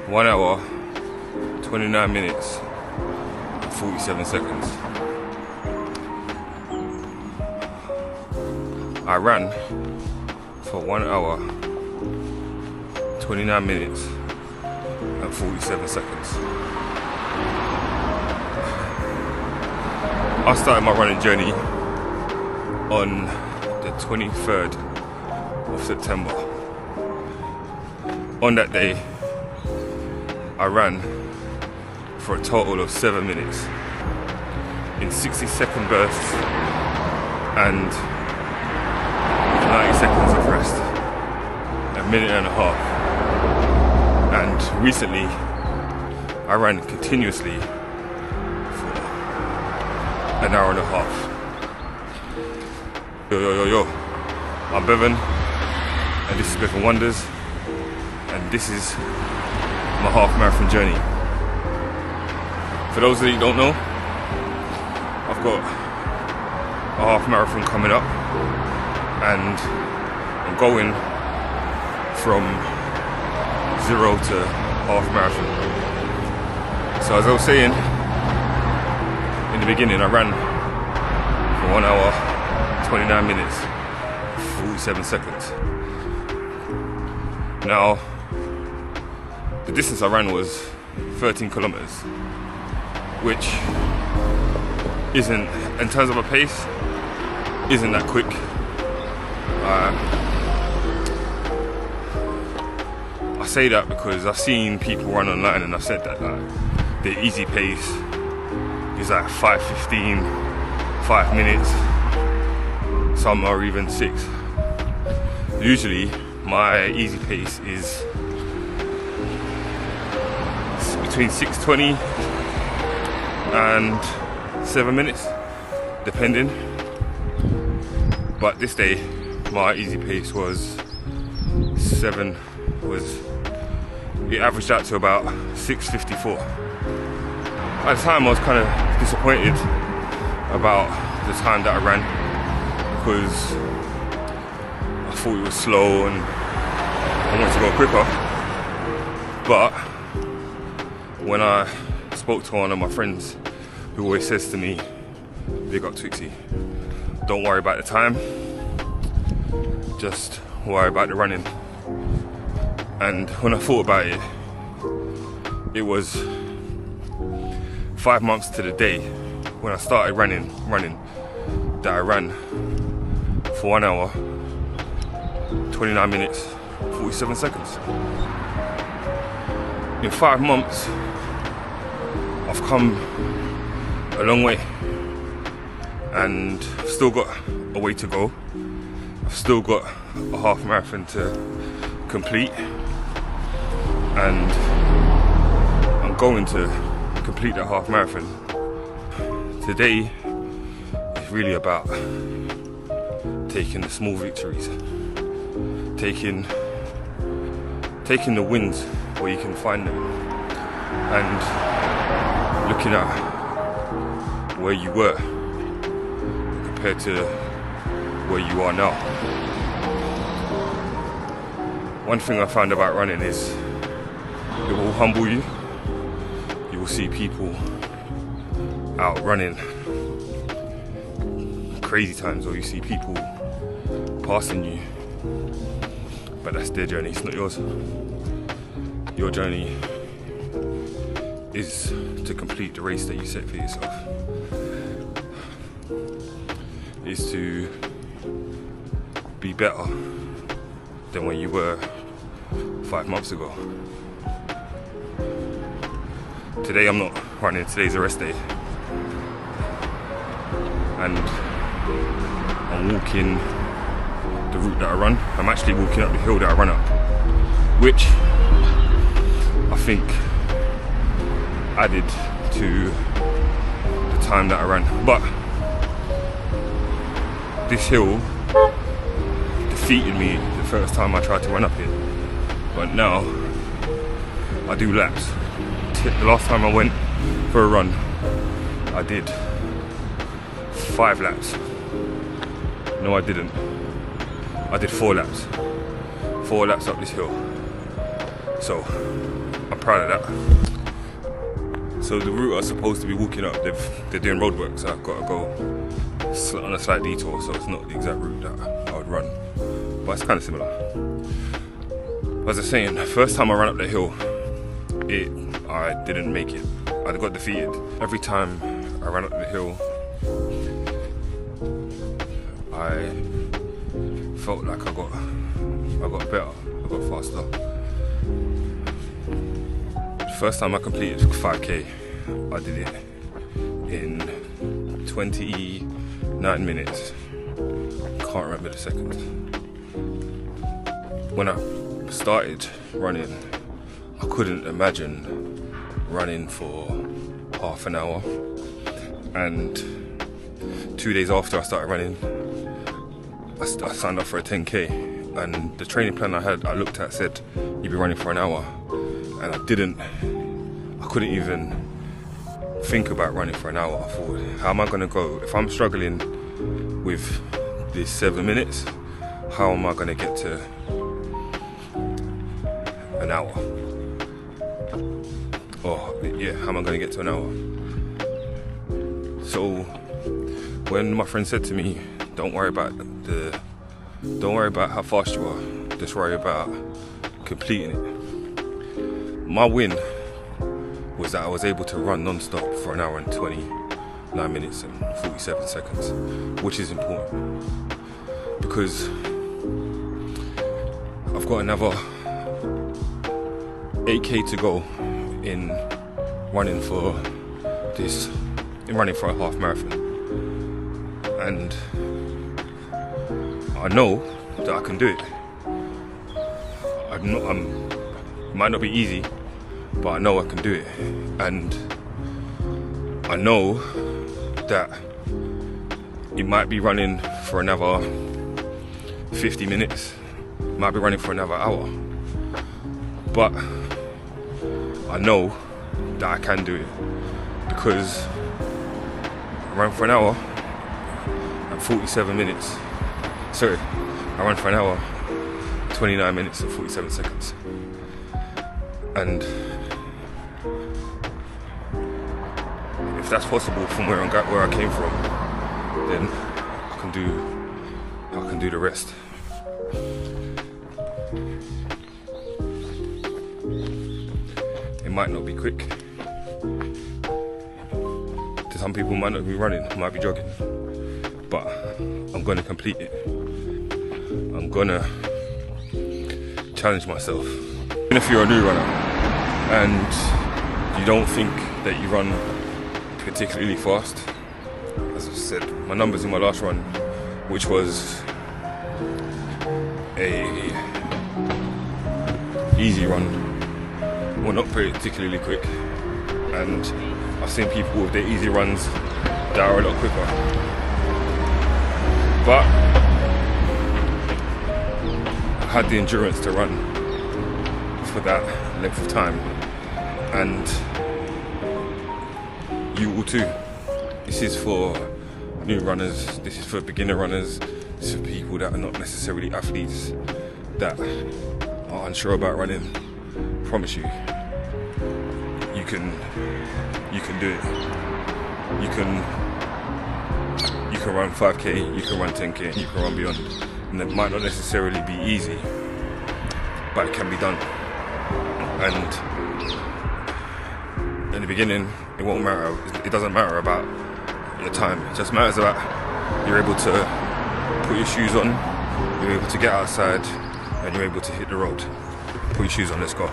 1 hour, 29 minutes, and 47 seconds. I ran for 1 hour, 29 minutes, and 47 seconds. I started my running journey on the 23rd of September. On that day, I ran for a total of 7 minutes in 60-second bursts and 90 seconds of rest, a minute and a half. And recently, I ran continuously for an hour and a half. Yo, I'm Bevan, and this is Bevan Wonders, and this is my half marathon journey. For those that you don't know, I've got a half marathon coming up, and I'm going from 0 to half marathon. So as I was saying in the beginning, I ran for 1 hour, 29 minutes, 47 seconds. Now, the distance I ran was 13 kilometers, which isn't, in terms of a pace, isn't that quick. I say that because I've seen people run online, and I've said that the easy pace is like 5:15, 5 minutes, some are even 6. Usually my easy pace is between 6:20 and 7 minutes, depending. But this day, my easy pace was it averaged out to about 6:54. At the time, I was kind of disappointed about the time that I ran, because I thought it was slow and I wanted to go quicker. But when I spoke to one of my friends who always says to me, big up Twixie, don't worry about the time, just worry about the running. And when I thought about it, it was 5 months to the day when I started running that I ran for 1 hour, 29 minutes, 47 seconds. In 5 months, I've come a long way, and I've still got a way to go. I've still got a half marathon to complete, and I'm going to complete that half marathon. Today is really about taking the small victories, taking the wins where you can find them, and looking at where you were compared to where you are now. One thing I found about running is it will humble you. You will see people out running crazy times, or you see people passing you, but that's their journey, it's not yours. Your journey is to complete the race that you set for yourself, is to be better than when you were 5 months ago. Today I'm not running, today's a rest day, and I'm walking the route that I run. I'm actually walking up the hill that I run up, which I think added to the time that I ran. But this hill defeated me the first time I tried to run up it, but now I do laps. The last time I went for a run, I did 5 laps. No, I didn't. I did 4 laps. 4 laps up this hill. So I'm proud of that. So the route I was supposed to be walking up, they're doing roadwork, so I've got to go on a slight detour, so it's not the exact route that I would run, but it's kind of similar. As I was saying, the first time I ran up the hill, I didn't make it. I got defeated. Every time I ran up the hill, I felt like I got better, I got faster. The first time I completed 5k, I did it in 29 minutes. Can't remember the second. When I started running, I couldn't imagine running for half an hour, and 2 days after I started running, I signed up for a 10k, and the training plan I looked at said you'd be running for an hour, and I couldn't even think about running for an hour. I thought, how am I going to go? If I'm struggling with these 7 minutes, how am I going to get to an hour? How am I going to get to an hour? So when my friend said to me, don't worry about how fast you are, just worry about completing it. My win was that I was able to run non-stop for an hour and 29 minutes and 47 seconds, which is important because I've got another 8k to go in running for a half marathon, and I know that I can do it. It might not be easy, but I know I can do it, and I know that it might be running for another 50 minutes, might be running for another hour, but I know that I can do it because I ran for an hour and 47 minutes. Sorry, I ran for an hour, 29 minutes and 47 seconds. And if that's possible from where I came from, then I can do the rest. It might not be quick. To some people, might not be running, might be jogging, but I'm gonna complete it. I'm gonna challenge myself. Even if you're a new runner and you don't think that you run particularly fast, as I said, my numbers in my last run, which was a easy run, were not particularly quick, and I've seen people with their easy runs that are a lot quicker. But I had the endurance to run for that length of time, and you will too. This is for new runners, this is for beginner runners, this is for people that are not necessarily athletes, that are unsure about running. I promise you, you can do it. You can run 5k, you can run 10k, you can run beyond, and it might not necessarily be easy, but it can be done. And in the beginning, it won't matter. It doesn't matter about your time. It just matters about you're able to put your shoes on, you're able to get outside, and you're able to hit the road. Put your shoes on, let's go.